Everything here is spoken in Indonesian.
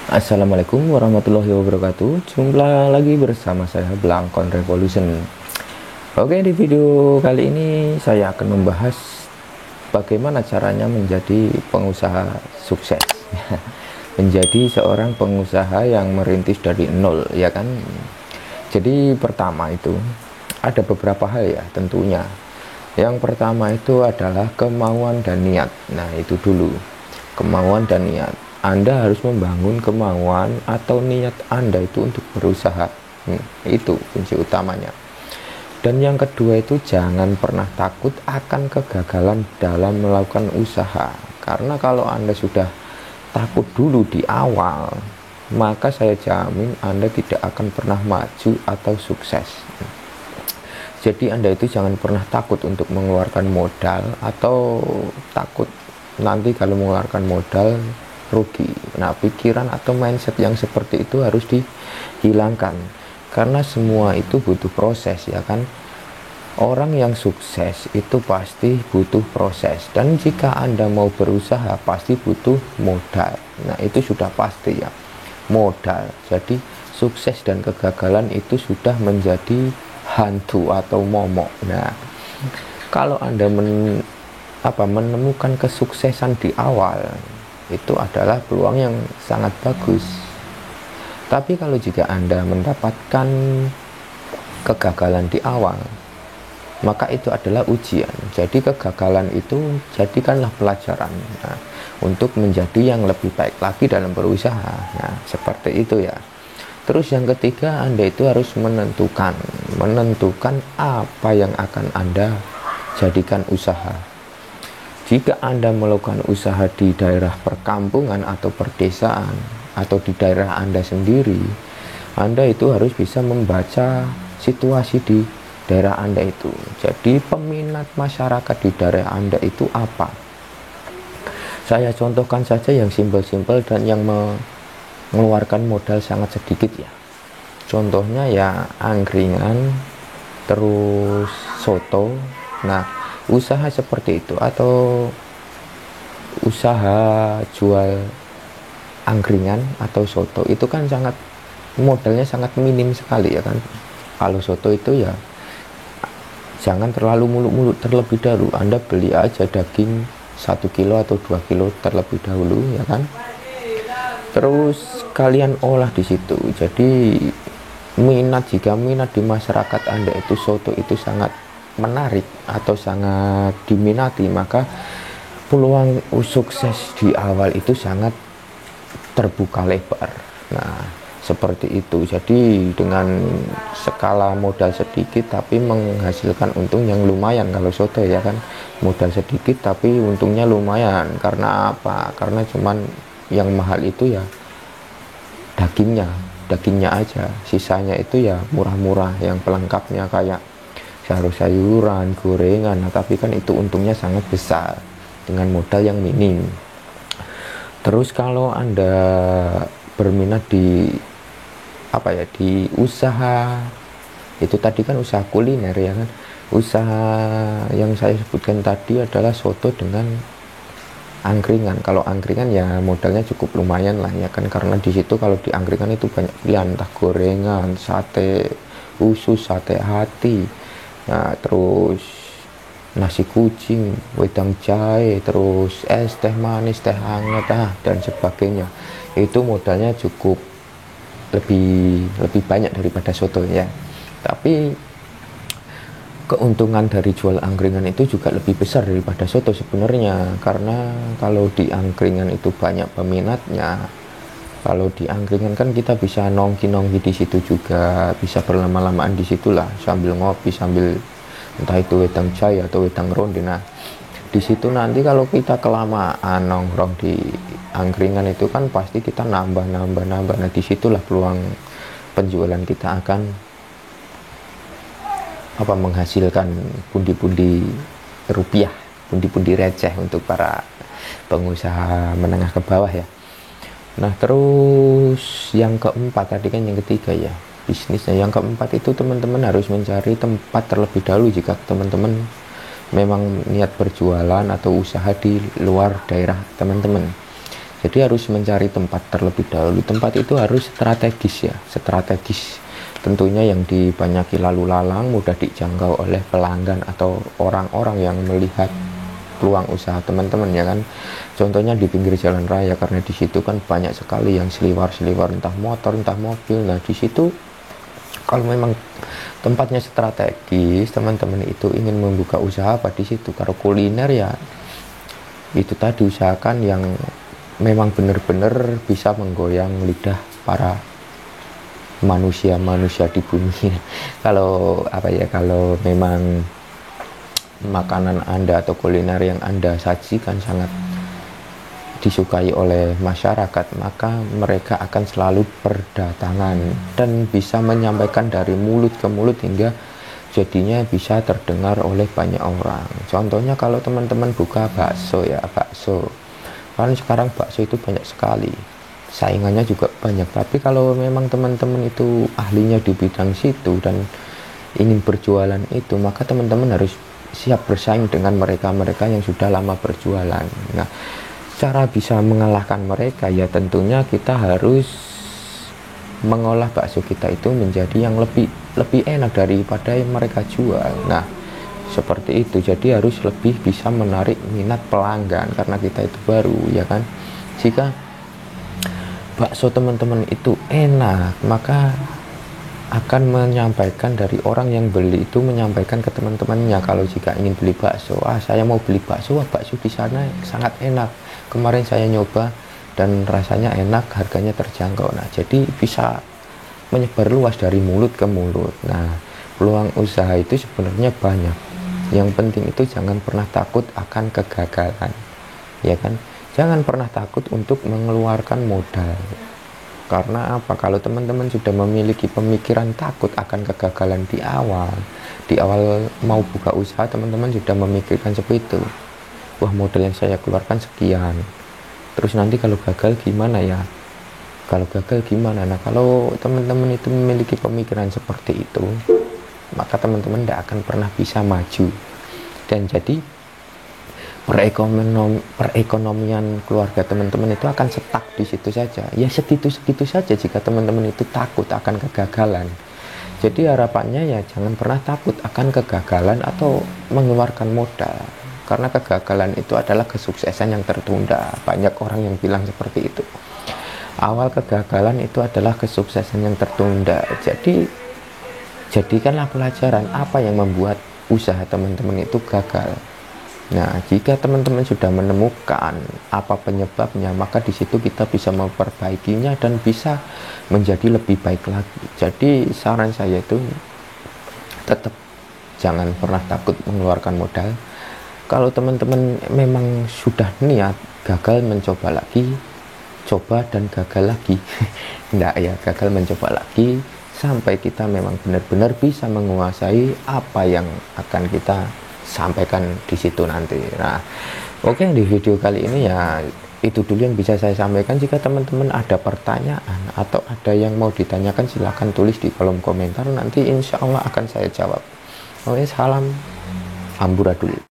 Assalamualaikum warahmatullahi wabarakatuh. Jumpa lagi bersama saya Blangkon Revolution. Oke, di video kali ini saya akan membahas bagaimana caranya menjadi pengusaha sukses. Menjadi seorang pengusaha yang merintis dari nol, ya kan? Jadi pertama itu ada beberapa hal ya tentunya. Yang pertama itu adalah kemauan dan niat. Nah, itu dulu. Kemauan dan niat. Anda harus membangun kemauan atau niat Anda itu untuk berusaha. Itu kunci utamanya. Dan yang kedua itu jangan pernah takut akan kegagalan dalam melakukan usaha. Karena kalau Anda sudah takut dulu di awal, maka saya jamin Anda tidak akan pernah maju atau sukses. Jadi Anda itu jangan pernah takut untuk mengeluarkan modal atau takut nanti kalau mengeluarkan modal rugi. Nah, pikiran atau mindset yang seperti itu harus dihilangkan karena semua itu butuh proses, ya kan? Orang yang sukses itu pasti butuh proses, dan jika Anda mau berusaha pasti butuh modal. Nah, itu sudah pasti ya, modal. Jadi sukses dan kegagalan itu sudah menjadi hantu atau momok. Nah, kalau Anda menemukan kesuksesan di awal, itu adalah peluang yang sangat bagus. Tapi kalau jika Anda mendapatkan kegagalan di awal, maka itu adalah ujian. Jadi kegagalan itu jadikanlah pelajaran, nah, untuk menjadi yang lebih baik lagi dalam berusaha. Nah, seperti itu ya. Terus yang ketiga, Anda itu harus menentukan apa yang akan Anda jadikan usaha. Jika Anda melakukan usaha di daerah perkampungan atau perdesaan atau di daerah Anda sendiri, Anda itu harus bisa membaca situasi di daerah Anda itu. Jadi peminat masyarakat di daerah Anda itu apa? Saya contohkan saja yang simpel-simpel dan yang mengeluarkan modal sangat sedikit ya. Contohnya ya angkringan, terus soto. Nah, usaha seperti itu atau usaha jual angkringan atau soto itu kan modalnya sangat minim sekali, ya kan? Kalau soto itu ya jangan terlalu muluk-muluk terlebih dahulu. Anda beli aja daging 1 kilo atau 2 kilo terlebih dahulu, ya kan? Terus kalian olah di situ. Jadi jika minat di masyarakat Anda itu soto itu sangat menarik atau sangat diminati, maka peluang sukses di awal itu sangat terbuka lebar. Nah, seperti itu. Jadi dengan skala modal sedikit tapi menghasilkan untung yang lumayan. Kalau soto ya kan, modal sedikit tapi untungnya lumayan. Karena apa? Karena cuman yang mahal itu ya dagingnya aja. Sisanya itu ya murah-murah, yang pelengkapnya kayak sayur-sayuran, gorengan. Nah, tapi kan itu untungnya sangat besar dengan modal yang minim. Terus kalau Anda berminat di di usaha itu tadi kan usaha kuliner, ya kan? Usaha yang saya sebutkan tadi adalah soto dengan angkringan. Kalau angkringan ya modalnya cukup lumayan lah, ya kan? Karena di situ kalau di angkringan itu banyak pilihan, entah gorengan, sate usus, sate hati. Nah, terus nasi kucing, wedang jahe, terus es teh manis, teh hangat, dan sebagainya. Itu modalnya cukup lebih banyak daripada soto ya. Tapi keuntungan dari jual angkringan itu juga lebih besar daripada soto sebenarnya. Karena kalau di angkringan itu banyak peminatnya. Kalau di angkringan kan kita bisa nongki-nongki di situ juga, bisa berlama-lamaan di situlah sambil ngopi, sambil entah itu wedang jahe atau wedang ronde. Nah, di situ nanti kalau kita kelamaan nongkrong di angkringan itu kan pasti kita nambah. Nah, disitulah peluang penjualan kita akan menghasilkan pundi-pundi rupiah, pundi-pundi receh untuk para pengusaha menengah ke bawah ya. Nah, terus yang keempat tadi kan, yang ketiga ya, bisnisnya. Yang keempat itu teman-teman harus mencari tempat terlebih dahulu jika teman-teman memang niat berjualan atau usaha di luar daerah teman-teman. Jadi harus mencari tempat terlebih dahulu. Tempat itu harus strategis ya, strategis. Tentunya yang dibanyaki lalu lalang, mudah dijangkau oleh pelanggan atau orang-orang yang melihat peluang usaha teman-teman ya kan. Contohnya di pinggir jalan raya, karena di situ kan banyak sekali yang seliwar-seliwar, entah motor entah mobil. Nah di situ kalau memang tempatnya strategis, teman-teman itu ingin membuka usaha apa di situ. Kalau kuliner ya itu tadi, usahakan yang memang benar-benar bisa menggoyang lidah para manusia di bumi. Kalau apa ya, kalau memang makanan Anda atau kuliner yang Anda sajikan sangat disukai oleh masyarakat, maka mereka akan selalu berdatangan dan bisa menyampaikan dari mulut ke mulut hingga jadinya bisa terdengar oleh banyak orang. Contohnya kalau teman-teman buka bakso ya, bakso kan sekarang bakso itu banyak sekali, saingannya juga banyak. Tapi kalau memang teman-teman itu ahlinya di bidang situ dan ingin berjualan itu, maka teman-teman harus siap bersaing dengan mereka-mereka yang sudah lama berjualan. Nah, cara bisa mengalahkan mereka ya tentunya kita harus mengolah bakso kita itu menjadi yang lebih enak daripada yang mereka jual. Nah, seperti itu. Jadi harus lebih bisa menarik minat pelanggan karena kita itu baru ya kan. Jika bakso teman-teman itu enak, maka akan menyampaikan dari orang yang beli itu menyampaikan ke teman-temannya. Kalau jika ingin beli bakso, saya mau beli bakso, bakso di sana sangat enak, kemarin saya nyoba dan rasanya enak, harganya terjangkau. Nah jadi bisa menyebar luas dari mulut ke mulut. Nah peluang usaha itu sebenarnya banyak. Yang penting itu jangan pernah takut akan kegagalan ya kan. Jangan pernah takut untuk mengeluarkan modal. Karena apa? Kalau teman-teman sudah memiliki pemikiran takut akan kegagalan di awal mau buka usaha, teman-teman sudah memikirkan seperti itu. Wah, modal yang saya keluarkan sekian, terus nanti kalau gagal gimana ya? Kalau gagal gimana? Nah, kalau teman-teman itu memiliki pemikiran seperti itu, maka teman-teman tidak akan pernah bisa maju. Dan jadi perekonomian keluarga teman-teman itu akan stuck di situ saja. Ya segitu saja jika teman-teman itu takut akan kegagalan. Jadi harapannya ya jangan pernah takut akan kegagalan atau mengeluarkan modal. Karena kegagalan itu adalah kesuksesan yang tertunda. Banyak orang yang bilang seperti itu. Awal kegagalan itu adalah kesuksesan yang tertunda. Jadi jadikanlah pelajaran apa yang membuat usaha teman-teman itu gagal. Nah, jika teman-teman sudah menemukan apa penyebabnya, maka di situ kita bisa memperbaikinya dan bisa menjadi lebih baik lagi. Jadi saran saya itu tetap jangan pernah takut mengeluarkan modal. Kalau teman-teman memang sudah niat gagal, mencoba lagi, coba dan gagal lagi. Enggak ya, gagal mencoba lagi sampai kita memang benar-benar bisa menguasai apa yang akan kita sampaikan di situ nanti. Nah, oke, di video kali ini ya itu dulu yang bisa saya sampaikan. Jika teman-teman ada pertanyaan atau ada yang mau ditanyakan, silahkan tulis di kolom komentar, nanti insya Allah akan saya jawab. Oke, salam amburadul.